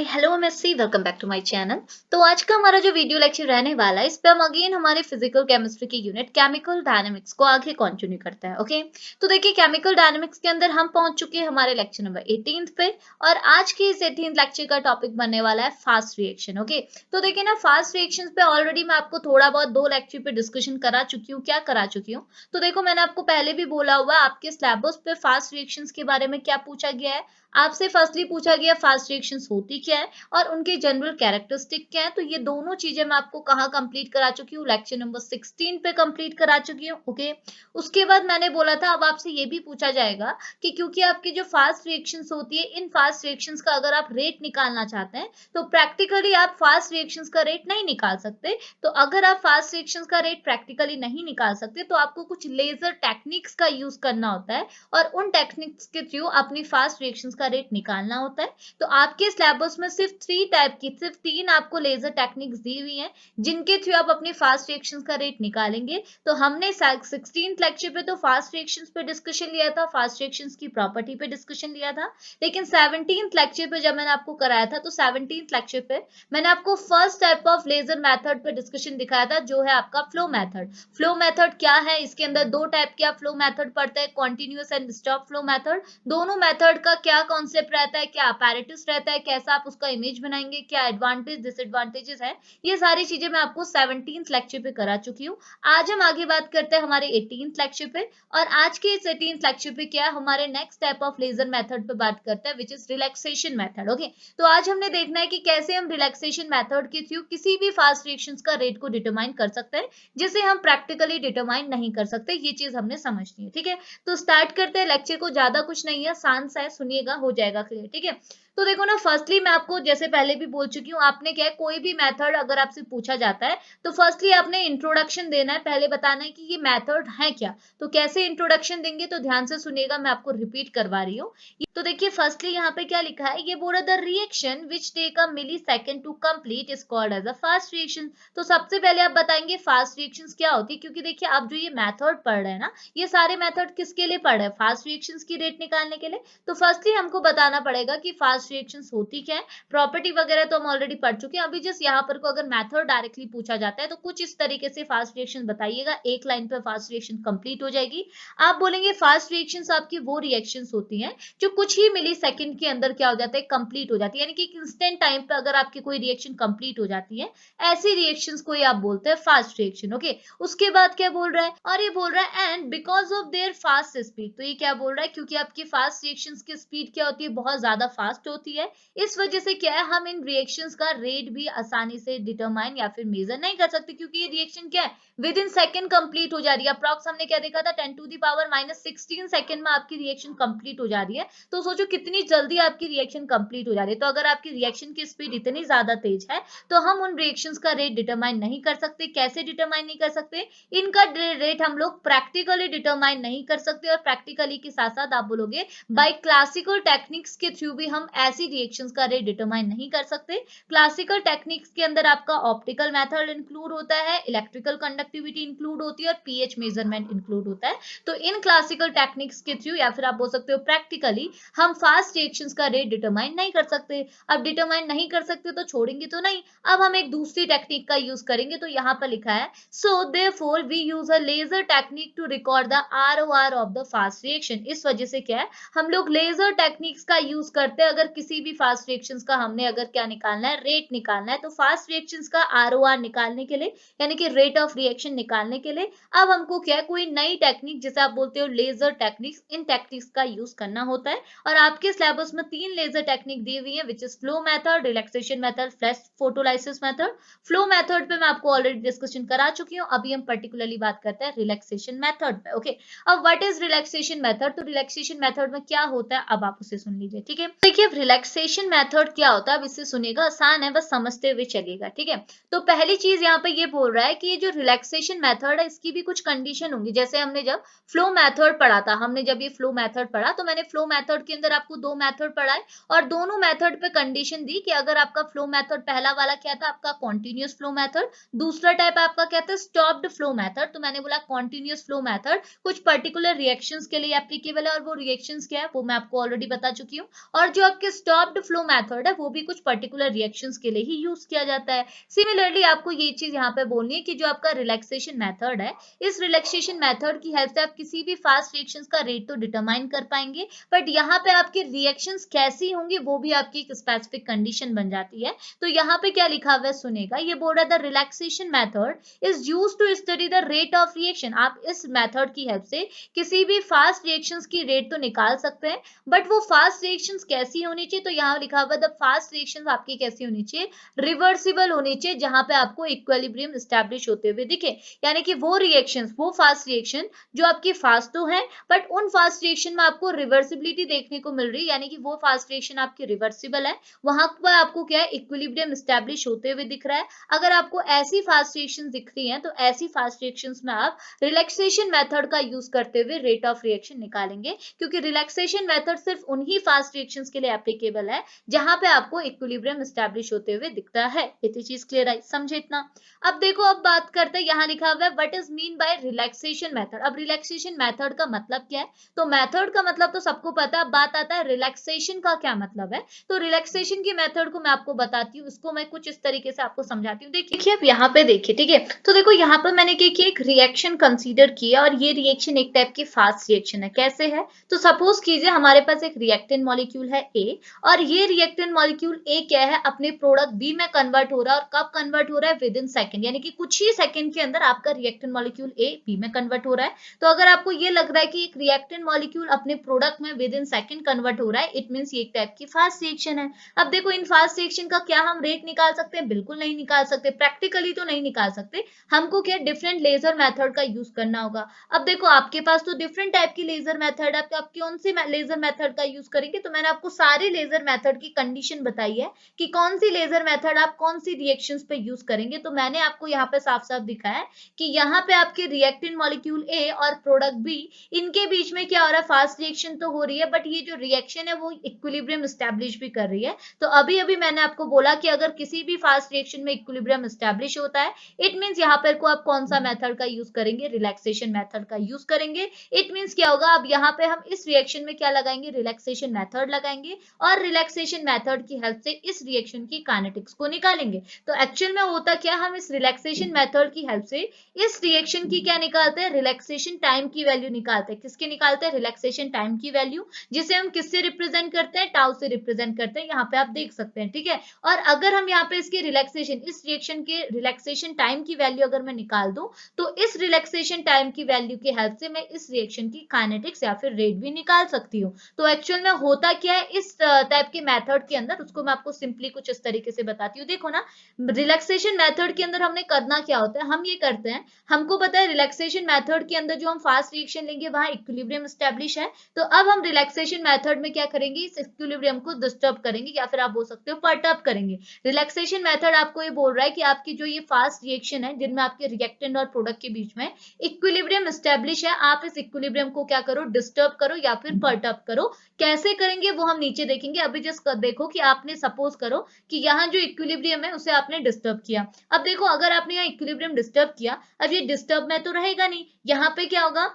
Hello MSc, welcome back to my channel. तो आज का हमारा जो वीडियो लेक्चर रहने वाला है, इस पे हम अगेन हमारे फिजिकल केमिस्ट्री की यूनिट केमिकल डायनामिक्स को आगे कंटिन्यू करते हैं। ओके, तो देखिए केमिकल डायनामिक्स के अंदर हम पहुंच चुके हैं हमारे लेक्चर नंबर 18 पे। और आज के इस 18th लेक्चर का टॉपिक बनने वाला है फास्ट रिएक्शन। ओके, तो देखिए ना, फास्ट रिएक्शन पे ऑलरेडी मैं आपको थोड़ा बहुत दो लेक्चर पे डिस्कशन करा चुकी हूँ। क्या करा चुकी हूँ? तो देखो, मैंने आपको पहले भी बोला हुआ, आपके सिलेबस पे फास्ट रिएक्शंस के बारे में क्या पूछा गया है। आपसे फर्स्टली पूछा गया फास्ट रिएक्शंस होती क्या है और उनके जनरल कैरेक्टरिस्टिक क्या है। तो ये दोनों चीजें मैं आपको कहाँ कंप्लीट करा चुकी हूँ, लेक्चर नंबर 16 पे कंप्लीट करा चुकी हूँ। ओके, उसके बाद मैंने बोला था अब आपसे ये भी पूछा जाएगा कि क्योंकि आपकी जो फास्ट रिएक्शंस होती है, इन फास्ट रिएक्शंस का अगर आप रेट निकालना चाहते हैं तो प्रैक्टिकली आप फास्ट रिएक्शंस का रेट नहीं निकाल सकते। तो अगर आप फास्ट रिएक्शंस का रेट प्रैक्टिकली नहीं निकाल सकते तो आपको कुछ लेजर टेक्निक्स का यूज करना होता है और उन टेक्निक्स के थ्रू अपनी फास्ट रिएक्शंस का रेट निकालना होता है। तो आपके सिलेबस में सिर्फ सिर्फ तीन आपको लेजर टेक्निक्स दी हुई हैं जिनके थ्रू आप अपनी फास्ट रिएक्शंस का रेट निकालेंगे। तो हमने 16th लेक्चर पे तो फास्ट रिएक्शंस पे डिस्कशन लिया था, फास्ट रिएक्शंस की प्रॉपर्टी पे डिस्कशन लिया था। लेकिन 17th लेक्चर पे जब मैंने आपको कराया था तो 17th लेक्चर पे मैंने आपको first type of laser method पे डिस्कशन दिखाया था, जो है आपका फ्लो मेथड। फ्लो मेथड क्या है, इसके अंदर दो टाइप के आप फ्लो मेथड पढ़ते हैं, continuous and stop flow method. दोनों मेथड का क्या कॉन्सेप्ट रहता है, क्या अपैरेटस रहता है, कैसा आप उसका इमेज बनाएंगे, क्या एडवांटेज डिसएडवांटेजेस है, ये सारी चीजें मैं आपको 17th लेक्चर पे करा चुकी हूँ। आज हम आगे बात करते हैं हमारे 18th लेक्चर पे। और आज के इस 18th लेक्चर पे क्या है, हमारे next type of laser method पे बात करते हैं, which is relaxation method. Okay, तो आज हमने देखना है कि कैसे हम रिलैक्सेशन मेथड के थ्रू किसी भी फास्ट रिएक्शंस का रेट को डिटरमाइन कर सकते हैं जिसे हम प्रैक्टिकली डिटरमाइन नहीं कर सकते। ये चीज हमने समझनी है, ठीक है। तो स्टार्ट करते हैं लेक्चर को। ज्यादा कुछ नहीं है, आसान सा है, सुनिएगा, हो जाएगा क्लियर, ठीक है। तो देखो ना, फर्स्टली मैं आपको जैसे पहले भी बोल चुकी हूँ, आपने क्या है, कोई भी मेथड अगर आपसे पूछा जाता है तो फर्स्टली आपने इंट्रोडक्शन देना है, पहले बताना है कि ये मेथड है क्या। तो कैसे इंट्रोडक्शन देंगे, तो ध्यान से सुनिएगा, मैं आपको रिपीट करवा रही हूँ। तो देखिए फर्स्टली यहाँ पे क्या लिखा है, ये बोल रहा the reaction which take a millisecond to complete is called as a fast reaction. तो सबसे पहले आप बताएंगे फास्ट रिएक्शंस क्या होती है, क्योंकि देखिए आप जो ये मेथड पढ़ रहे हैं ना, ये सारे मेथड किसके लिए पढ़ रहे हैं, फास्ट रिएक्शंस की रेट निकालने के लिए। तो फर्स्टली हमको बताना पड़ेगा कि फास्ट रिएक्शंस होती क्या है। प्रॉपर्टी वगैरह तो हम ऑलरेडी पढ़ चुके हैं, अभी जस्ट यहाँ पर को अगर मेथड डायरेक्टली पूछा जाता है तो कुछ इस तरीके से फास्ट रिएक्शन बताइएगा, एक लाइन पे फास्ट रिएक्शन कंप्लीट हो जाएगी। आप बोलेंगे फास्ट रिएक्शंस आपकी वो रिएक्शंस होती हैं जो कुछ ही मिली सेकंड के अंदर क्या हो जाता है, कंप्लीट हो जाती है, यानी कि इंस्टेंट टाइम पे अगर आपकी कोई रिएक्शन कंप्लीट हो जाती है, ऐसी रिएक्शंस को ही आप बोलते हैं फास्ट रिएक्शन। ओके, उसके बाद क्या बोल रहा है, और ये बोल रहा है and because of their fast speed. तो ये क्या बोल रहा है, क्योंकि आपकी फास्ट रिएक्शंस की स्पीड क्या होती है, बहुत ज्यादा फास्ट होती है, इस वजह से क्या है, हम इन रिएक्शंस का रेट भी आसानी से डिटरमाइन या फिर मेजर नहीं कर सकते, क्योंकि ये रिएक्शन क्या है, विद इन सेकंड कंप्लीट हो जा रही है। अप्रॉक्स हमने क्या देखा था, 10⁻⁻16 सेकंड में आपकी रिएक्शन कंप्लीट हो जा रही है। तो सोचो कितनी जल्दी आपकी रिएक्शन कंप्लीट हो जा रही है। तो अगर आपकी रिएक्शन की स्पीड इतनी ज्यादा तेज है तो हम उन रिएक्शंस का रेट डिटरमाइन नहीं कर सकते। कैसे डिटरमाइन नहीं कर सकते, इनका रेट हम लोग प्रैक्टिकली डिटरमाइन नहीं कर सकते। और प्रैक्टिकली के साथ साथ आप बोलोगे बाय क्लासिकल टेक्निक्स के थ्रू भी हम ऐसी रिएक्शंस का रेट डिटरमाइन नहीं कर सकते। क्लासिकल टेक्निक्स के अंदर आपका ऑप्टिकल मेथड इंक्लूड होता है, इलेक्ट्रिकल कंडक्टिविटी इंक्लूड होती है और पीएच मेजरमेंट इंक्लूड होता है। तो इन क्लासिकल टेक्निक्स के थ्रू या फिर आप बोल सकते हो प्रैक्टिकली हम फास्ट रिएक्शंस का रेट डिटरमाइन नहीं कर सकते। अब डिटरमाइन नहीं कर सकते तो छोड़ेंगे तो नहीं, अब हम एक दूसरी टेक्निक का यूज करेंगे। तो यहाँ पर लिखा है so therefore we use a laser technique to record the ROR of the fast reaction. इस वजह से क्या है, हम लोग लेजर टेक्निक्स का यूज करते हैं अगर किसी भी फास्ट रिएक्शंस का हमने अगर क्या निकालना है, रेट निकालना है। तो फास्ट रिएक्शंस का आरओआर निकालने के लिए, यानी कि रेट ऑफ रिएक्शन निकालने के लिए, अब हमको क्या है, कोई नई टेक्निक जिसे आप बोलते हो लेजर टेक्निक्स, इन टेक्निक्स का यूज करना होता है। और आपके सिलेबस में 3 लेजर टेक्निक दी हुई है, which is flow method, relaxation method, flash photolysis method. Flow method पे मैं आपको ऑलरेडी डिस्कशन करा चुकी हूँ, अभी हम पर्टिकुलरली बात करते हैं रिलैक्सेशन मेथड पे। ओके, अब व्हाट इज रिलैक्सेशन मेथड, तो रिलैक्सेशन मेथड में क्या होता है अब आप उसे सुन लीजिए, ठीक है। देखिए रिलैक्सेशन मेथड क्या होता है, अब इससे सुनिएगा, आसान है, बस समझते हुए चलिएगा, ठीक है। तो पहली चीज यहाँ पे ये बोल रहा है कि ये जो रिलैक्सेशन मेथड है इसकी भी कुछ कंडीशन होंगी। जैसे हमने जब फ्लो मेथड पढ़ा था, हमने जब ये फ्लो मेथड पढ़ा तो मैंने फ्लो मेथड के अंदर आपको दो मेथड पढ़ाए और दोनों मेथड पे कंडीशन दी कि अगर आपका फ्लो मेथड पहला वाला क्या था, आपका कॉन्टिन्यूअस फ्लो मेथड, दूसरा टाइप आपका क्या था, स्टॉप्ड फ्लो मेथड। तो मैंने बोला कॉन्टिन्यूअस फ्लो मेथड कुछ पर्टिकुलर रिएक्शंस के लिए एप्लीकेबल है और वो रिएक्शंस क्या है वो मैं आपको ऑलरेडी बता चुकी हूँ। और जो आपके स्टॉप्ड फ्लो मेथड है वो भी कुछ पर्टिकुलर रिएक्शंस के लिए ही यूज किया जाता है। सिमिलरली आपको ये चीज यहाँ पे बोलनी है कि जो आपका रिलैक्सेशन मेथड है, इस रिलैक्सेशन मेथड की हेल्प से आप किसी भी फास्ट रिएक्शंस का रेट तो डिटरमाइन कर पाएंगे, बट यहाँ पे आपकी रिएक्शंस कैसी होंगी वो भी आपकी एक स्पेसिफिक कंडीशन बन जाती है। तो यहाँ पे क्या लिखा हुआ है सुनेगा, ये बोल रहा था relaxation method is used to study the rate of reaction. आप इस मेथड की हेल्प से किसी भी फास्ट रिएक्शंस की रेट तो निकाल सकते हैं, बट वो फास्ट रिएक्शंस कैसी होनी चाहिए, तो यहाँ लिखा हुआ द फास्ट रिएक्शंस आपकी कैसी होनी चाहिए, रिवर्सिबल होनी चाहिए, जहां पे आपको इक्विलिब्रियम एस्टैब्लिश होते हुए दिखे। यानी कि वो रिएक्शंस, वो फास्ट रिएक्शन जो आपकी फास्ट तो है, बट उन फास्ट रिएक्शन में आपको रिवर्सिबिलिटी देखने को मिल रही है, यानी कि वो फास्ट रिएक्शन आपकी रिवर्सिबल है, वहां पर आपको क्या है, इक्विलिब्रियम एस्टैब्लिश होते हुए दिख रहा है। अगर आपको ऐसी फास्ट रिएक्शन दिख रही है तो ऐसी फास्ट रिएक्शंस में आप रिलैक्सेशन मेथड का यूज करते हुए रेट ऑफ रिएक्शन निकालेंगे, क्योंकि रिलैक्सेशन मेथड सिर्फ उन्हीं फास्ट रिएक्शंस के लिए एप्लीकेबल है जहां पे आपको इक्विलिब्रियम एस्टैब्लिश होते हुए दिखता है। इतनी चीज क्लियर आई, समझे इतना। अब देखो, अब बात करते हैं, यहाँ लिखा हुआ है what is mean by relaxation method. अब रिलैक्सेशन मेथड का मतलब क्या है, तो मेथड का मतलब तो सबको पता है, बात आता है रिलैक्सेशन का क्या मतलब है। तो रिलैक्सेशन की मेथड को मैं आपको बताती हूँ, उसको मैं कुछ इस तरीके से आपको समझाती हूँ। देखिए अब यहाँ पे देखिए, ठीक है, तो देखो यहाँ पर मैंने क्या किया, एक रिएक्शन कंसीडर किया, और ये रिएक्शन एक टाइप की फास्ट रिएक्शन है। कैसे है, तो सपोज कीजिए हमारे पास एक रिएक्टेंट मॉलिक्यूल है ए, और ये रिएक्टेंट मॉलिक्यूल ए क्या है, अपने प्रोडक्ट बी में कन्वर्ट हो रहा है, और कब कन्वर्ट हो रहा है, विद इन सेकंड, यानी कि कुछ ही सेकंड के अंदर आपका रिएक्टेंट मॉलिक्यूल ए बी में कन्वर्ट हो रहा है। तो अगर आपको ये लग रहा है कि एक रिएक्टेंट मॉलिक्यूल अपने प्रोडक्ट में विद इन सेकंड कन्वर्ट हो रहा है, इट मींस ये एक टाइप की फास्ट रिएक्शन है। अब देखो, इन फास्ट रिएक्शन का क्या हम रेट निकाल सकते हैं, बिल्कुल नहीं निकाल सकते, प्रैक्टिकली तो नहीं निकाल सकते, हमको क्या डिफरेंट लेजर मेथड का यूज करना होगा। अब देखो, आपके पास तो डिफरेंट टाइप की लेजर मेथड है, आप कौन सी लेजर मेथड का यूज करेंगे, तो मैंने आपको सारे लेजर मेथड की कंडीशन बताई है कि कौन सी लेजर मेथड आप कौन सी रिएक्शंस पे यूज करेंगे। तो मैंने आपको यहाँ पे साफ साफ दिखाया है कि यहाँ पे आपके रिएक्टेंट मॉलिक्यूल ए और प्रोडक्ट बी, इनके बीच में क्या हो रहा है, फास्ट रिएक्शन तो हो रही है, बट ये जो रिएक्शन है वो इक्विलिब्रियम एस्टैब्लिश भी कर रही है। तो अभी अभी मैंने आपको बोला कि अगर किसी भी फास्ट रिएक्शन में इक्विलिब्रियम एस्टैब्लिश होता है, इट मींस यहाँ पर को आप कौन सा मेथड का यूज करेंगे, रिलैक्सेशन मेथड का यूज करेंगे। इट मींस क्या होगा, अब यहाँ पे हम इस रिएक्शन में क्या लगाएंगे, रिलैक्सेशन मेथड लगाएंगे, और रिलैक्सेशन मेथड की हेल्प से इस रिएक्शन की काइनेटिक्स को निकालेंगे। तो एक्चुअल में होता क्या, हम इस रिलैक्सेशन मेथड की हेल्प से इस रिएक्शन की क्या निकालते हैं, रिलैक्सेशन टाइम की वैल्यू निकालते हैं। किसके निकालते हैं, रिलैक्सेशन टाइम की वैल्यू, जिसे हम किससे रिप्रेजेंट करते हैं, टाउ से रिप्रेजेंट करते हैं, यहाँ पे आप देख सकते हैं, ठीक है। और अगर हम यहाँ पे इसके रिलैक्सेशन, इस रिएक्शन के रिलैक्सेशन टाइम की वैल्यू अगर मैं निकाल दूं, तो इस रिलैक्सेशन टाइम की वैल्यू की हेल्प से मैं इस रिएक्शन की काइनेटिक्स या फिर रेट भी निकाल सकती हूँ। तो एक्चुअल में होता क्या है इस टाइप के मेथड के अंदर, उसको मैं आपको सिंपली कुछ इस तरीके से बताती हूँ। देखो ना, रिलैक्सेशन मेथड के अंदर हमने करना क्या होता है, हम ये करते हैं, हमको पता है रिलैक्सेशन मेथड के अंदर जो हम फास्ट रिएक्शन लेंगे वहां इक्विलिब्रियम एस्टैब्लिश है। तो अब हम रिलैक्सेशन मेथड में क्या करेंगे, इस इक्विलिब्रियम को डिस्टर्ब करेंगे, या फिर आप बोल सकते हो परटर्ब करेंगे। रिलैक्सेशन मेथड आपको ये बोल रहा है कि आपकी जो ये फास्ट रिएक्शन है, जिनमें आपके रिएक्टेंट और प्रोडक्ट के बीच में इक्विलिब्रियम एस्टैब्लिश है, आप इस इक्विलिब्रियम को क्या करो, डिस्टर्ब करो या फिर परटर्ब करो। कैसे करेंगे वो हम नीचे देखेंगे। अभी जस्ट देखो कि आपने सपोज करो कि यहाँ जो इक्विलिब्रियम है उसे आपने डिस्टर्ब किया। अब देखो, अगर आपने यहाँ इक्विलिब्रियम डिस्टर्ब किया, अब ये डिस्टर्ब में तो रहेगा नहीं, यहाँ पे क्या होगा,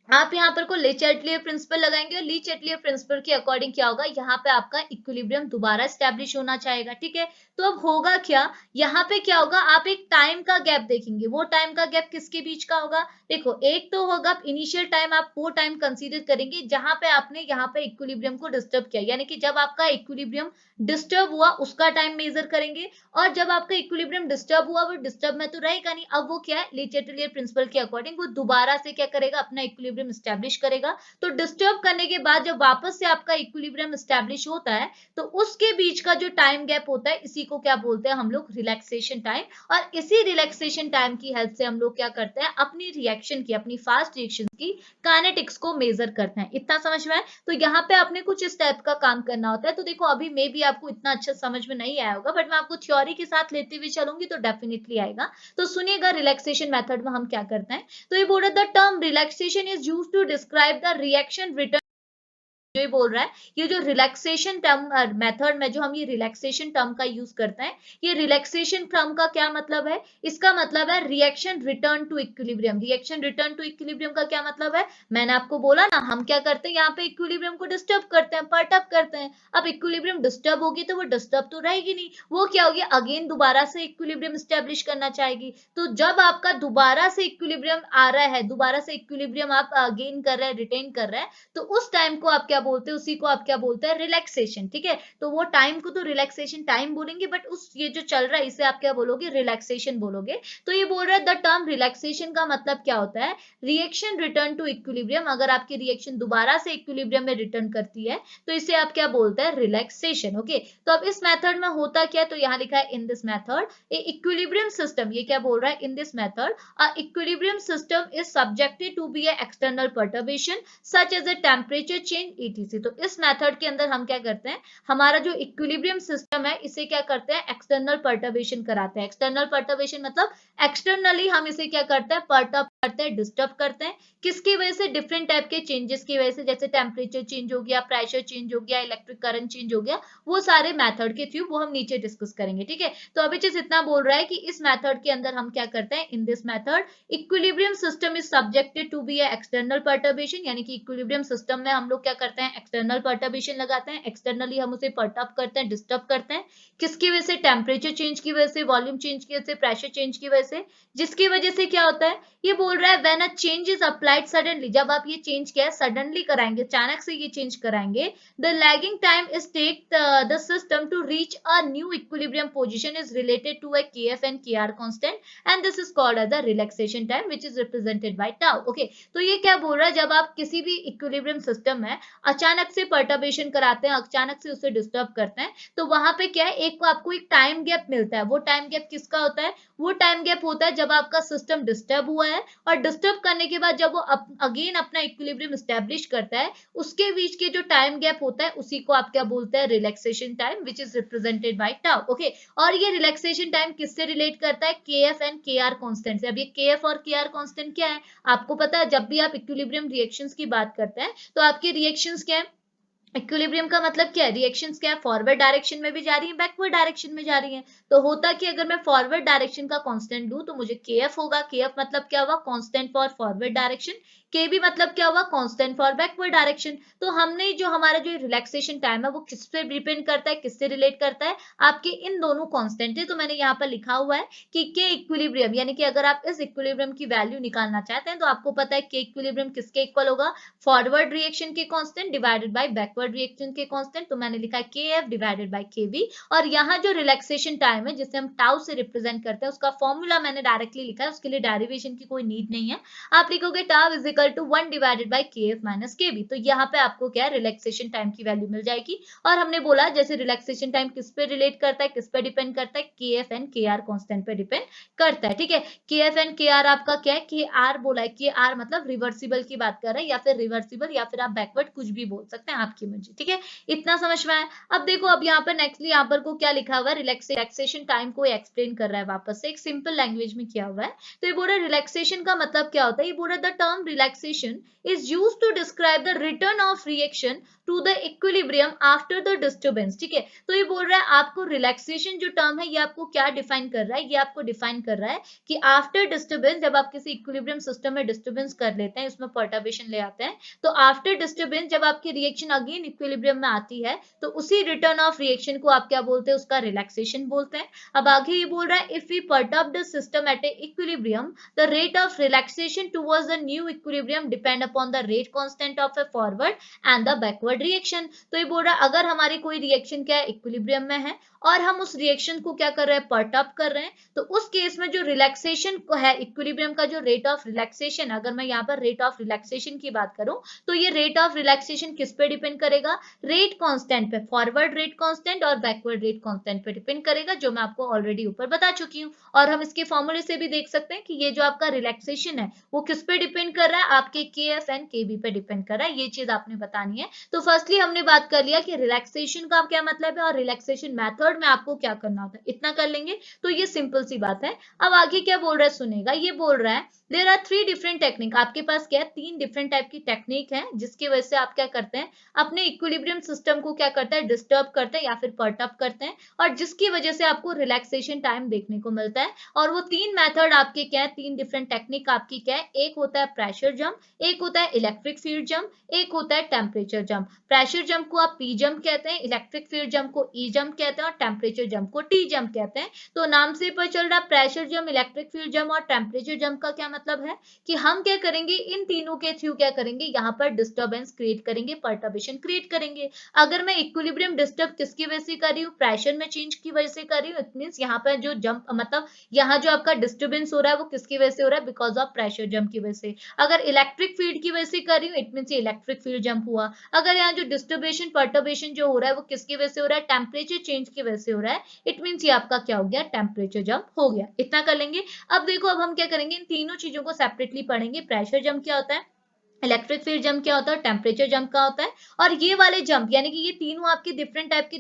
आप यहाँ पर को ली चैटलियर प्रिंसिपल लगाएंगे, और ली चैटलियर प्रिंसिपल के अकॉर्डिंग क्या होगा, यहाँ पे आपका इक्विलिब्रियम दोबारा स्टैब्लिश होना चाहेगा, ठीक है। तो अब होगा क्या, यहाँ पे क्या होगा, आप एक टाइम का गैप देखेंगे, वो टाइम का गैप किसके बीच का होगा, देखो एक तो होगा इनिशियल टाइम, आप वो टाइम कंसीडर करेंगे जहां पे आपने यहाँ पे इक्विलिब्रियम को डिस्टर्ब किया, यानी कि जब आपका इक्विलिब्रियम डिस्टर्ब हुआ उसका टाइम मेजर करेंगे। और जब आपका इक्विलिब्रियम डिस्टर्ब हुआ, वो डिस्टर्ब में तो रहेगा नहीं, अब वो क्या है, ली चैटलियर प्रिंसिपल के अकॉर्डिंग वो दोबारा से क्या करेगा, अपना इक्विलिब्रियम एस्टैब्लिश करेगा। तो डिस्टर्ब करने के बाद जब वापस से आपका इक्विलिब्रियम एस्टैब्लिश होता है, तो उसके बीच का जो टाइम गैप होता है, इसी को क्या बोलते हैं हम लोग, रिलैक्सेशन टाइम। और इसी रिलैक्सेशन टाइम की हेल्प से हम लोग क्या करते हैं, अपनी रिएक्शन की, अपनी फास्ट रिएक्शन की काइनेटिक्स को मेजर करते हैं। इतना समझ में आया। तो यहाँ पे आपने कुछ इस टाइप का काम करना होता है। तो देखो, अभी मे भी आपको इतना अच्छा समझ में नहीं आया होगा, बट मैं आपको थ्योरी के साथ लेते हुए चलूंगी तो डेफिनेटली आएगा। तो सुनिएगा, रिलैक्सेशन मेथड में हम क्या करते हैं। तो ये बोल रहा, the term relaxation is used to describe the reaction return जो ये बोल रहा है, ये जो रिलैक्सेशन टर्म मेथड में जो हम ये रिलैक्सेशन टर्म का यूज करते हैं, ये रिलैक्सेशन टर्म का क्या मतलब है? इसका मतलब है reaction return to equilibrium. Reaction return to equilibrium का क्या मतलब है? मैंने आपको बोला ना, हम क्या करते हैं, यहाँ पे इक्विलिब्रियम को डिस्टर्ब करते हैं, पर्टअप करते हैं। अब इक्विलिब्रियम डिस्टर्ब होगी तो वो डिस्टर्ब तो रहेगी नहीं, वो क्या होगी, अगेन दोबारा से इक्विलिब्रियम स्टैब्लिश करना चाहेगी। तो जब आपका दोबारा से इक्विलिब्रियम आ रहा है, दोबारा से इक्विलिब्रियम आप गेन कर रहे हैं, रिटेन कर रहे हैं, तो उस टाइम को आप क्या बोलते हैं, उसी को आप क्या बोलते हैं, रिलैक्सेशन। ठीक है, तो वो टाइम को तो रिलैक्सेशन टाइम बोलेंगे, बट उस ये जो चल रहा है इसे आप क्या बोलोगे, रिलैक्सेशन बोलोगे। तो ये बोल रहा है द टर्म रिलैक्सेशन का मतलब क्या होता है, रिएक्शन रिटर्न टू इक्विलिब्रियम। अगर आपकी रिएक्शन दोबारा से इक्विलिब्रियम में रिटर्न करती है तो इसे आप क्या बोलते हैं, रिलैक्सेशन। ओके, तो अब इस मेथड में होता क्या है, तो यहाँ लिखा है in this method a equilibrium system, ये क्या बोल रहा है, in this method a equilibrium system is subjected to be a external perturbation such as a temperature change etc. तो इस मेथड के अंदर हम क्या करते हैं, हमारा जो इक्विलिब्रियम सिस्टम है इसे क्या करते हैं, एक्सटर्नल पर्टर्बेशन कराते हैं। एक्सटर्नल पर्टर्बेशन मतलब एक्सटर्नली हम इसे क्या करते हैं, पर्टर्ब करते हैं, डिस्टर्ब करते हैं। किसकी वजह से, डिफरेंट टाइप के चेंजेस की वजह से, जैसे टेम्परेचर चेंज हो गया, प्रेशर चेंज हो गया, इलेक्ट्रिक करंट चेंज हो गया, वो सारे मेथड के थ्रू वो हम नीचे डिस्कस करेंगे। ठीक है, तो अभी चीज इतना बोल रहा है कि इस मेथड के अंदर हम क्या करते हैं, in this method equilibrium system is subjected to be external perturbation, यानी कि इक्विलिब्रियम सिस्टम में हम लोग क्या करते हैं, एक्सटर्नल पर्टर्बेशन लगाते हैं, एक्सटर्नली हम उसे पर्टर्ब करते हैं, डिस्टर्ब करते हैं। किसकी वजह से, टेम्परेचर चेंज की वजह से, वॉल्यूम चेंज की वजह से, प्रेशर चेंज की वजह से, जिसकी वजह से क्या होता है, ये बोल रहा है when a change is applied suddenly, जब आप ये चेंज क्या है, सडनली कराएंगे, अचानक से ये चेंज कराएंगे, the lagging time is take the system to reach a new equilibrium position is related to a kf and kr constant and this is called as the relaxation time which is represented by tau. Okay, तो ये क्या बोल रहा है, जब आप किसी भी इक्विलिब्रियम सिस्टम में अचानक से पर्टर्बेशन कराते हैं, अचानक से उसे डिस्टर्ब करते हैं, तो वहां पे क्या है, एक आपको एक टाइम गैप मिलता है। वो टाइम गैप किसका होता है, वो टाइम गैप होता है जब आपका सिस्टम डिस्टर्ब हुआ है, और डिस्टर्ब करने के बाद जब वो अगेन अपना इक्विलिब्रियम स्टैब्लिश करता है, उसके बीच के जो टाइम गैप होता है उसी को आप क्या बोलते हैं, relaxation time which is represented by tau. Okay, और ये रिलैक्सेशन टाइम किससे रिलेट करता है, के एफ एंड के आर कॉन्स्टेंट से। अब ये के एफ और के आर कॉन्स्टेंट क्या है, आपको पता है, जब भी आप इक्विलिब्रियम रिएक्शंस की बात करते हैं तो आपके रिएक्शंस क्या है, इक्विलिब्रियम का मतलब क्या है, रिएक्शंस क्या है, फॉरवर्ड डायरेक्शन में भी जा रही है, बैकवर्ड डायरेक्शन में जा रही है। तो होता कि अगर मैं फॉरवर्ड डायरेक्शन का कांस्टेंट लूं तो मुझे के एफ होगा, के एफ मतलब क्या हुआ, कांस्टेंट फॉर फॉरवर्ड डायरेक्शन, के बी मतलब क्या हुआ, कांस्टेंट फॉर बैकवर्ड डायरेक्शन। तो हमने जो हमारा जो रिलैक्सेशन टाइम है वो किस पे डिपेंड करता है, किससे रिलेट करता है, आपके इन दोनों कांस्टेंट है। तो मैंने यहाँ पर लिखा हुआ है कि के इक्विलिब्रियम, यानी कि अगर आप इस इक्विलिब्रियम की वैल्यू निकालना चाहते हैं तो आपको पता है के इक्विलिब्रियम किसके इक्वल होगा, फॉरवर्ड रिएक्शन के constant divided by backward reaction के कांस्टेंट। तो मैंने लिखा है के एफ डिवाइडेड बाय के वी, और यहाँ जो रिलैक्सेशन टाइम है जिसे हम टाउ से रिप्रेजेंट करते हैं उसका फॉर्मूला मैंने डायरेक्टली लिखा है, उसके लिए डेरिवेशन की कोई नीड नहीं है। आप लिखोगे tau is equal to 1 divided by K F minus K B. तो यहाँ पे आपको क्या है, रिलैक्सेशन टाइम की वैल्यू मिल जाएगी। और हमने बोला जैसे रिलैक्सेशन टाइम किस पे रिलेट करता है, किस पे डिपेंड करता है, के एफ एंड के आर कॉन्स्टेंट पे डिपेंड करता है। ठीक है, के एफ एंड के आर आपका क्या है, के आर बोला है, के आर मतलब रिवर्सिबल की बात कर रहे हैं, या फिर रिवर्सिबल या फिर आप बैकवर्ड कुछ भी बोल सकते हैं, आपकी मर्जी। ठीक है, इतना समझ में आया। अब देखो, अब यहाँ पर नेक्स्टली यहाँ पर को क्या लिखा हुआ है, रिलैक्सेशन टाइम को एक्सप्लेन कर रहा है, वापस से एक सिंपल लैंग्वेज में किया हुआ है। तो ये बोल रहा है रिलैक्सेशन का मतलब क्या होता है, ये बोल रहा है the term relaxation is used to describe the return of reaction to the equilibrium after the disturbance। ठीक है, तो ये बोल रहा है आपको रिलैक्सेशन जो टर्म है ये आपको क्या डिफाइन कर रहा है, ये आपको डिफाइन कर रहा है कि आफ्टर डिस्टर्बेंस, जब आप किसी इक्विलिब्रियम सिस्टम में डिस्टर्बेंस कर लेते हैं, उसमें पर्टर्बेशन ले आते हैं, तो आफ्टर डिस्टर्बेंस जब आपकी रिएक्शन अगेन इक्विलिब्रियम में आती है तो उसी रिटर्न ऑफ रिएक्शन को आप क्या बोलते हैं, उसका रिलैक्सेशन बोलते हैं। अब आगे ये बोल रहा है if we perturb the system at a equilibrium the rate of relaxation towards the new equilibrium depend upon the rate constant of a forward and the backward reaction। तो ये बोल रहा है अगर हमारी कोई रिएक्शन क्या है, इक्विलिब्रियम में है और हम उस रिएक्शन को क्या कर रहे हैं, पर्टअप कर रहे हैं, तो उस केस में जो रिलैक्सेशन को है, इक्विलिब्रियम का जो रेट ऑफ रिलैक्सेशन, अगर मैं यहाँ पर रेट ऑफ रिलैक्सेशन की बात करूं तो ये रेट ऑफ रिलैक्सेशन किस पे डिपेंड करेगा, रेट कांस्टेंट पे, फॉरवर्ड रेट कांस्टेंट और बैकवर्ड रेट कांस्टेंट पे डिपेंड करेगा, जो मैं आपको ऑलरेडी ऊपर बता चुकी हूँ। और हम इसके फॉर्मूले से भी देख सकते हैं कि ये जो आपका रिलैक्सेशन है वो किस पे डिपेंड कर रहा है, आपके के एफ एंड के बी पे डिपेंड कर रहा है, ये चीज आपने बतानी है। तो फर्स्टली हमने बात कर लिया कि रिलैक्सेशन का क्या मतलब है और रिलैक्सेशन मेथड में आपको क्या करना होता है, इतना कर लेंगे तो ये सिंपल सी बात है। अब आगे क्या बोल रहा है सुनेगा, ये बोल रहा है देयर आर 3 डिफरेंट टेक्निक, आपके पास क्या है 3 डिफरेंट टाइप की टेक्निक है जिसकी वजह से आप क्या करते हैं अपने इक्विलिब्रियम सिस्टम को क्या करता है डिस्टर्ब करते हैं या फिर पर्टअप करते हैं, और जिसकी वजह से आपको रिलैक्सेशन टाइम देखने को मिलता है। और वो 3 मेथड आपके क्या है, 3 डिफरेंट टेक्निक आपकी क्या है, एक होता है प्रेशर जंप, एक होता है इलेक्ट्रिक फील्ड जंप, एक होता है टेम्परेचर जंप। प्रेशर जंप को आप पी जंप कहते हैं, इलेक्ट्रिक फील्ड जंप को ई जंप कहते हैं और टेम्परेचर जंप को टी जंप कहते हैं। तो नाम से पता चल रहा है pressure jump, electric field jump और टेम्परेचर जंप का क्या मतलब है कि हम क्या करेंगे इन तीनों के थ्रू क्या करेंगे यहाँ पर डिस्टर्बेंस क्रिएट करेंगे, पर्टर्बेशन क्रिएट करेंगे। अगर मैं इक्विलिब्रियम डिस्टर्ब किसकी वजह से कर रही हूँ, प्रेशर में चेंज की वजह से कर रही हूँ, इट मींस यहाँ पर जो जंप मतलब यहाँ जो आपका डिस्टर्बेंस हो रहा है वो किसकी वजह से हो रहा है, बिकॉज ऑफ प्रेशर जंप की वजह से। अगर इलेक्ट्रिक फील्ड की वजह से कर रही हूँ इट मींस ये इलेक्ट्रिक फील्ड जंप हुआ। अगर यहाँ जो डिस्टर्बेशन पर्टर्बेशन जो हो रहा है वो किसकी वजह से हो रहा है, टेम्परेचर चेंज की वजह से हो रहा है, इट मींस ये आपका क्या हो गया, टेम्परेचर जंप हो गया। इतना कर लेंगे। अब देखो अब हम क्या करेंगे इन तीनों चीजों को सेपरेटली पढ़ेंगे। प्रेशर जंप क्या होता है, इलेक्ट्रिक फील्ड जंप क्या होता है, टेम्परेचर जंप का होता है, और ये वाले जंप यानी कि ये तीनों आपके डिफरेंट टाइप के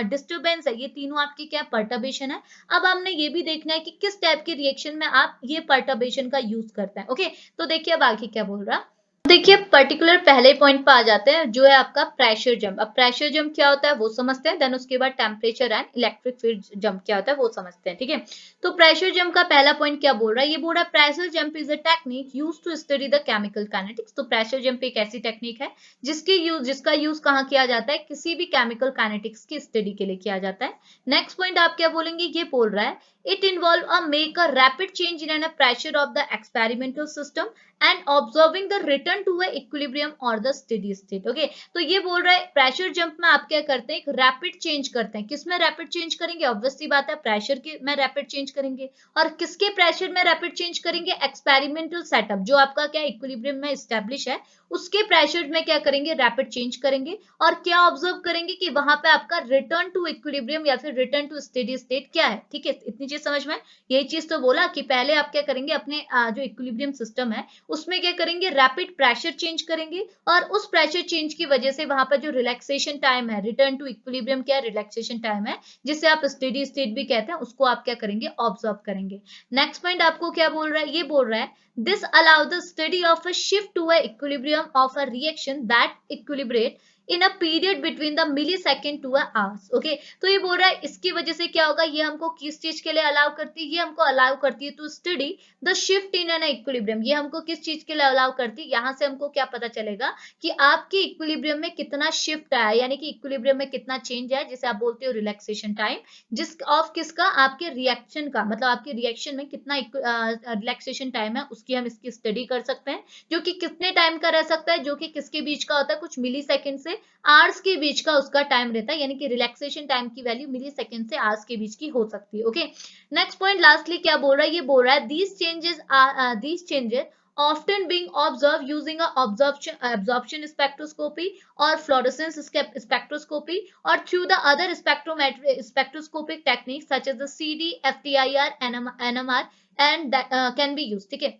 डिस्टर्बेंस है, ये तीनों आपकी क्या पर्टर्बेशन है। अब हमने ये भी देखना है कि किस टाइप के रिएक्शन में आप ये पर्टर्बेशन का यूज करते हैं। ओके, तो देखिए अब आगे क्या बोल रहा है। देखिए पर्टिकुलर पहले पॉइंट पर आ जाते हैं जो है आपका प्रेशर जंप। अब प्रेशर जंप क्या होता है वो समझते हैं, देन उसके बाद temperature and electric field jump क्या होता है वो समझते हैं। ठीक है, तो प्रेशर जंप का पहला पॉइंट क्या बोल रहा है, ये बोल रहा है pressure jump is a technique used to study the chemical kinetics. तो प्रेशर जंप एक ऐसी टेक्निक है जिसका यूज कहाँ किया जाता है, किसी भी केमिकल काइनेटिक्स की स्टडी के लिए किया जाता है। नेक्स्ट पॉइंट आप क्या बोलेंगे, ये बोल रहा है it involve a make a rapid change in a pressure of the experimental system and observing the return to a equilibrium or the steady state। Okay, तो ये बोल रहा है प्रेशर जंप में आप क्या करते हैं, एक रैपिड चेंज करते हैं। किसमें रैपिड चेंज करेंगे, ऑब्वियस सी बात है प्रेशर के में रैपिड चेंज करेंगे। और किसके प्रेशर में रैपिड चेंज करेंगे, एक्सपेरिमेंटल सेटअप जो आपका क्या इक्विलिब्रियम में एस्टेब्लिश है उसके प्रेशर में क्या करेंगे, रैपिड चेंज करेंगे। और क्या ऑब्जर्व करेंगे कि वहां पे आपका रिटर्न टू इक्विलिब्रियम या फिर रिटर्न टू स्टेडी स्टेट क्या है। ठीक है, इतनी चीज समझ में, यही चीज तो बोला कि पहले आप क्या करेंगे अपने जो इक्विलिब्रियम सिस्टम है उसमें क्या करेंगे, रैपिड प्रेशर चेंज करेंगे, और उस प्रेशर चेंज की वजह से वहां पर जो रिलैक्सेशन टाइम है, रिटर्न टू इक्विलिब्रियम क्या रिलैक्सेशन टाइम है जिसे आप स्टेडी स्टेट भी कहते हैं, उसको आप क्या करेंगे, ऑब्जर्व करेंगे। नेक्स्ट पॉइंट आपको क्या बोल रहा है, ये बोल रहा है this allow the study of a shift to a equilibrium of a reaction that equilibrate in a period between the millisecond to a hours। Okay, तो ये बोल रहा है इसकी वजह से क्या होगा, ये हमको किस चीज के लिए अलाउ करती है, ये हमको अलाउ करती है to study the shift in an equilibrium. ये हमको किस चीज के लिए अलाउ करती है, यहाँ से हमको क्या पता चलेगा कि आपके इक्विलिब्रियम में कितना शिफ्ट आया, यानी कि इक्विलिब्रियम में कितना चेंज है, जिसे आप बोलते हो रिलैक्सेशन टाइम, जिस ऑफ किसका, आपके रिएक्शन का, मतलब आपके रिएक्शन में कितना रिलैक्सेशन टाइम है उसकी हम इसकी स्टडी कर सकते हैं, जो कि कितने टाइम का रह सकता है, जो कि किसके बीच का होता है, कुछ मिली सेकेंड से आवर्स के बीच का उसका टाइम रहता है, यानी कि रिलैक्सेशन टाइम की वैल्यू मिली सेकेंड से आवर्स के बीच की हो सकती है। ओके, नेक्स्ट पॉइंट लास्टली क्या बोल रहा है, ये बोल रहा है these changes often being observed using a absorption spectroscopy or fluorescence spectroscopy or through the other spectroscopic techniques such as the CD, FTIR, NMR and that can be used। ठीक है,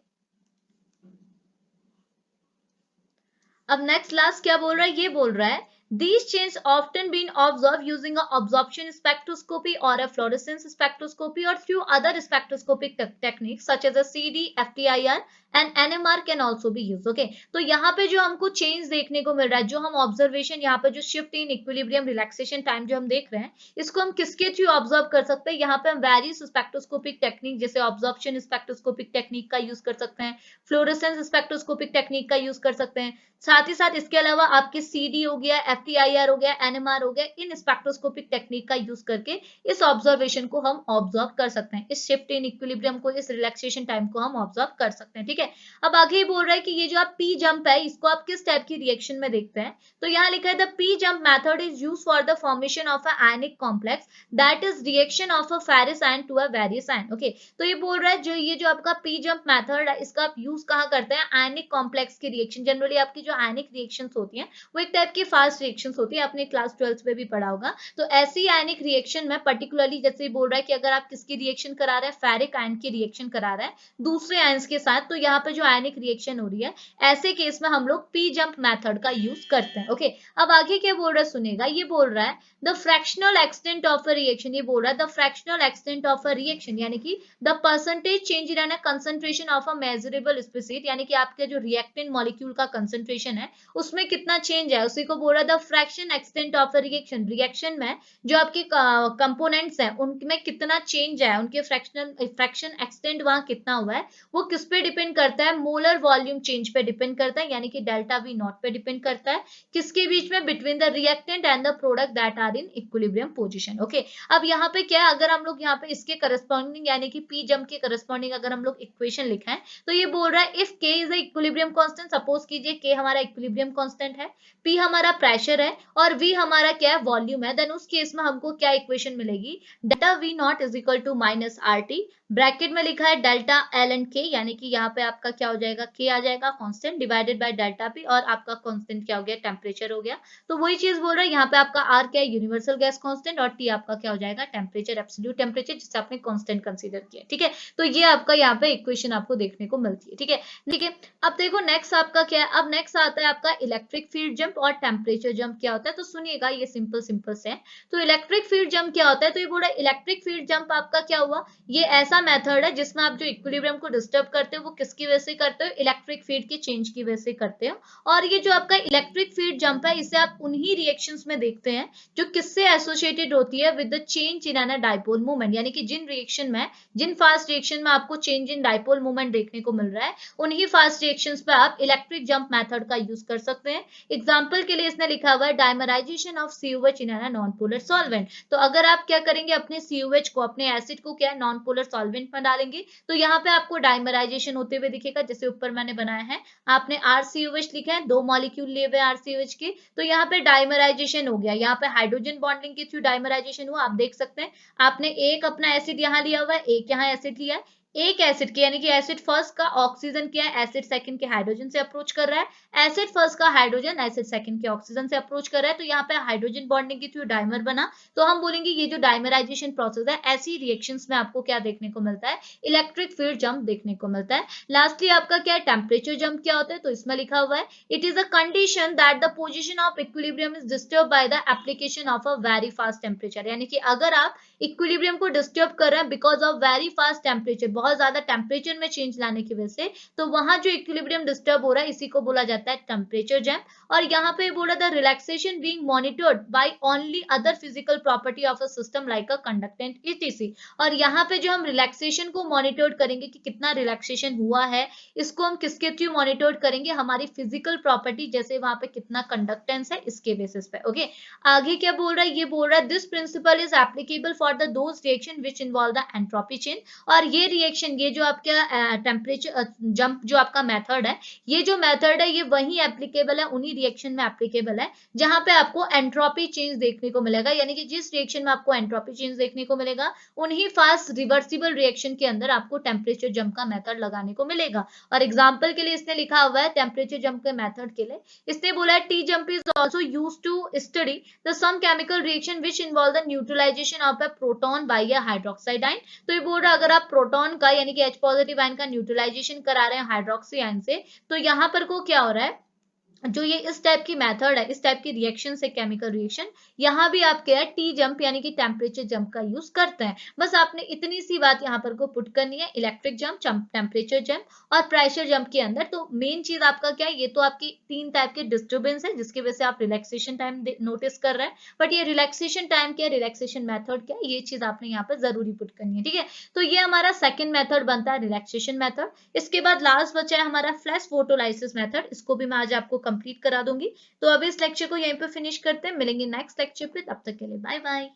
अब नेक्स्ट लास्ट क्या बोल रहा है, ये बोल रहा है these changes often been observed using a absorption spectroscopy or a fluorescence spectroscopy or few other spectroscopic techniques such as a CD, FTIR and NMR can also be used। okay, तो यहाँ पे जो हमको चेंज देखने को मिल रहा है, जो हम ऑब्जर्वेशन यहाँ पे जो shift in equilibrium relaxation time जो हम देख रहे हैं, इसको हम किसके थ्रू ऑब्जर्व कर सकते हैं, यहाँ पे हम वेरियस स्पेक्ट्रोस्कोपिक टेक्निक जैसे ऑब्जर्प्शन स्पेक्ट्रोस्कोपिक टेक्निक का यूज कर सकते हैं, फ्लोरेसेंस स्पेक्ट्रोस्कोपिक टेक्निक का यूज कर सकते हैं, साथ ही साथ इसके अलावा आपके सीडी हो गया, एफटीआईआर हो गया, एनएमआर हो गया, इन स्पेक्ट्रोस्कोपिक टेक्निक का यूज करके इस ऑब्जर्वेशन को हम ऑब्जर्व कर सकते हैं, इस शिफ्ट इन इक्विलिब्रियम को, इस रिलैक्सेशन टाइम को हम ऑब्जर्व कर सकते हैं। ठीक है, अब आगे बोल रहा है कि ये जो आप पी जंप है इसको आप किस टाइप की रिएक्शन में देखते हैं, तो यहाँ लिखा है the P jump method is use for the formation of a ionic complex that is reaction of a ferric ion to a various ion. Okay, तो ये बोल रहा है जो आपका पी जंप मेथड है इसका आप यूज कहाँ करते हैं, आयनिक कॉम्प्लेक्स की रिएक्शन, जनरली आपकी जो आयनिक रिएक्शंस होती हैं वो एक टाइप की फास्ट रिएक्शंस होती है, आपने क्लास 12th में भी पढ़ा होगा। तो ऐसी आयनिक रिएक्शन में पर्टिकुलरली जैसे बोल रहा है कि अगर आप किसकी रिएक्शन करा रहे हैं, फेरिक आयन की रिएक्शन करा रहे हैं दूसरे आयंस के साथ, तो यहाँ पे जो आयनिक रिएक्शन हो रही है ऐसे केस में हम लोग पी जंप मेथड का यूज करते हैं। ओके, अब आगे क्या बोल रहा है सुनेगा, ये बोल रहा है the fractional extent of a reaction, ये बोल रहा है the fractional extent of a reaction यानी कि the percentage change in a concentration of a measurable species, यानी कि आपके जो रिएक्टेंट मॉलिक्यूल का कंसंट्रेशन है उसमें कितना चेंज है उसी को बोल रहा है the fraction extent of a reaction, reaction में जो आपके कंपोनेंट्स हैं उनमें कितना चेंज है, उनके फ्रैक्शन एक्सटेंट वहां कितना हुआ है, वो किस पे डिपेंड करता है, मोलर वॉल्यूम चेंज पे डिपेंड करता है, यानी कि डेल्टा वी नॉट पे डिपेंड करता है, किसके बीच में, between the reactant and the product that are in equilibrium position. Okay, अब यहाँ पे क्या है, अगर हम लोग यहाँ पे इसके करस्पॉन्डिंग यानी कि पी जंप के करस्पॉन्डिंग अगर हम लोग इक्वेशन लिखा है तो ये बोल रहा है इफ के is a equilibrium constant, suppose कीजिए के हमारा इक्विलिब्रियम कांस्टेंट है, पी हमारा प्रेशर है और वी हमारा क्या है, वॉल्यूम है, देन उस केस में हमको क्या इक्वेशन मिलेगी, delta V not is equal to minus R T, bracket में लिखा है डेल्टा एल एंड के, यानी कि यहाँ पे आपका क्या हो जाएगा, के आ जाएगा constant divided by delta P, और आपका कांस्टेंट क्या हो गया, टेम्परेचर हो गया। तो वही चीज बोल रहा है यहाँ पे आपका आर क्या है, यूनिवर्सल गैस कांस्टेंट, और टी आपका क्या हो जाएगा, टेम्परेचर, एब्सोल्यूट टेम्परेचर जिसे आपने कांस्टेंट कंसीडर किया। ठीक है, तो ये आपका यहाँ पे इक्वेशन आपको देखने को मिलती है। ठीक है, ठीक है। अब देखो नेक्स्ट आपका क्या है, अब नेक्स्ट आता है आपका इलेक्ट्रिक फील्ड जंप और टेम्परेचर जंप क्या होता है, तो सुनिएगा ये सिंपल सिंपल से है। तो इलेक्ट्रिक फील्ड जंप क्या होता है, तो ये बोल रहा है इलेक्ट्रिक फील्ड जंप आपका क्या हुआ, ये ऐसा मेथड है जिसमें आप जो इक्विलिब्रियम को डिस्टर्ब करते हो वो किसकी वजह से करते हो, इलेक्ट्रिक फील्ड के चेंज की वजह से करते हो। और ये जो आपका इलेक्ट्रिक फील्ड जंप है इसे आप उन्हीं रिएक्शंस में देखते हैं जो किससे एसोसिएटेड होती है, with the change in an dipole movement, यानी कि जिन रिएक्शन में, जिन फास्ट रिएक्शन में आपको चेंज इन डाइपोल मूवमेंट देखने को मिल रहा है उन्हीं फास्ट रिएक्शंस पे आप इलेक्ट्रिक जंप मेथड का यूज कर सकते हैं। एग्जांपल के लिए इसने लिखा हुआ है dimerisation of COH in an non polar solvent, तो अगर आप क्या करेंगे अपने COH को, अपने एसिड को क्या नॉन पोलर सॉल्वेंट में डालेंगे तो यहाँ पे आपको डायमराइजेशन होते हुए दिखेगा, जैसे ऊपर मैंने बनाया है, आपने RCOH लिखा है, दो मॉलिक्यूल लिए हुए RCOH के, तो यहाँ पे डायमराइजेशन हो गया, यहाँ पे हाइड्रोजन बॉन्डिंग के थ्रू डायमराइजेशन हुआ, आप देख सकते हैं। आपने एक अपना एसिड यहाँ लिया हुआ है, एक यहाँ एसिड लिया है, एक एसिड के यानी कि एसिड फर्स्ट का ऑक्सीजन क्या है, एसिड सेकंड के हाइड्रोजन से अप्रोच कर रहा है, एसिड फर्स्ट का हाइड्रोजन एसिड सेकंड के ऑक्सीजन से अप्रोच कर रहा है, तो यहाँ पे हाइड्रोजन बॉन्डिंग के थ्रू डाइमर बना, तो हम बोलेंगे ये जो डाइमराइजेशन प्रोसेस है, ऐसी रिएक्शंस में आपको क्या देखने को मिलता है, इलेक्ट्रिक फील्ड जंप देखने को मिलता है। लास्टली आपका क्या है, टेम्परेचर जंप क्या होता है, तो इसमें लिखा हुआ है it is a condition that the position of equilibrium is disturb by the application of a very fast temperature, यानी कि अगर आप इक्विलिब्रियम को डिस्टर्ब कर रहे हैं because of very fast temperature, बहुत ज्यादा टेम्परेचर में चेंज लाने की वजह से, तो वहां जो इक्विलिब्रियम डिस्टर्ब हो रहा है इसी को बोला जाता है टेम्परेचर जंप। और यहाँ पे बोला था relaxation being monitored by only other physical property of a system like a conductance etc, और यहाँ पे जो हम रिलैक्सेशन को मॉनिटर करेंगे कि कितना रिलैक्सेशन हुआ है, इसको हम किसके थ्रू मॉनिटर करेंगे, हमारी फिजिकल प्रॉपर्टी जैसे वहां पे कितना कंडक्टेंस है इसके बेसिस पे। ओके, आगे क्या बोल रहा है, ये बोल रहा है this principle is applicable for the those reaction which involve the entropy change, और ये रिएक्शन, ये जो आपका टेम्परेचर जंप जो आपका मेथड है, ये जो मेथड है ये वही एप्लीकेबल है, उन्हीं रिएक्शन में एप्लीकेबल है जहां पे आपको एंट्रोपी चेंज देखने को मिलेगा, यानी कि जिस रिएक्शन में आपको एंट्रोपी चेंज देखने को मिलेगा उन्हीं फास्ट रिवर्सिबल रिएक्शन के अंदर आपको टेम्परेचर जंप का मेथड लगाने को मिलेगा। और एग्जांपल के लिए इसने लिखा हुआ है टेम्परेचर जंप के मेथड के लिए, इसने बोला है T jump is also used to study the some chemical reaction which involve the neutralization of a proton by a hydroxide ion, तो ये बोल रहा है अगर आप प्रोटॉन का यानी कि H पॉजिटिव आयन का न्यूट्रलाइजेशन करा रहे हैं हाइड्रोक्सी आयन से, तो यहाँ पर को क्या हो रहा है, जो ये इस टाइप की मेथड है, इस टाइप की रिएक्शन से केमिकल रिएक्शन, यहाँ भी आप क्या है टी जंप यानी कि टेम्परेचर जंप का यूज करते हैं। बस आपने इतनी सी बात यहाँ पर को पुट करनी है, इलेक्ट्रिक जंप, टेम्परेचर जंप और प्रेशर जंप के अंदर। तो मेन चीज आपका क्या है, ये तो आपकी तीन टाइप के डिस्टर्बेंस है जिसकी वजह से आप रिलैक्सेशन टाइम नोटिस कर रहे हैं, बट ये रिलैक्सेशन टाइम क्या है, रिलैक्सेशन मेथड क्या है, ये चीज आपने यहाँ पर जरूरी पुट करनी है। ठीक है, तो ये हमारा सेकंड मेथड बनता है रिलैक्सेशन मेथड। इसके बाद लास्ट बचा है हमारा फ्लैश फोटोलाइसिस मेथड, इसको भी मैं आज आपको कंप्लीट करा दूंगी। तो अभी इस लेक्चर को यहीं पे फिनिश करते हैं, मिलेंगे नेक्स्ट लेक्चर पे, तब तक के लिए बाय बाय।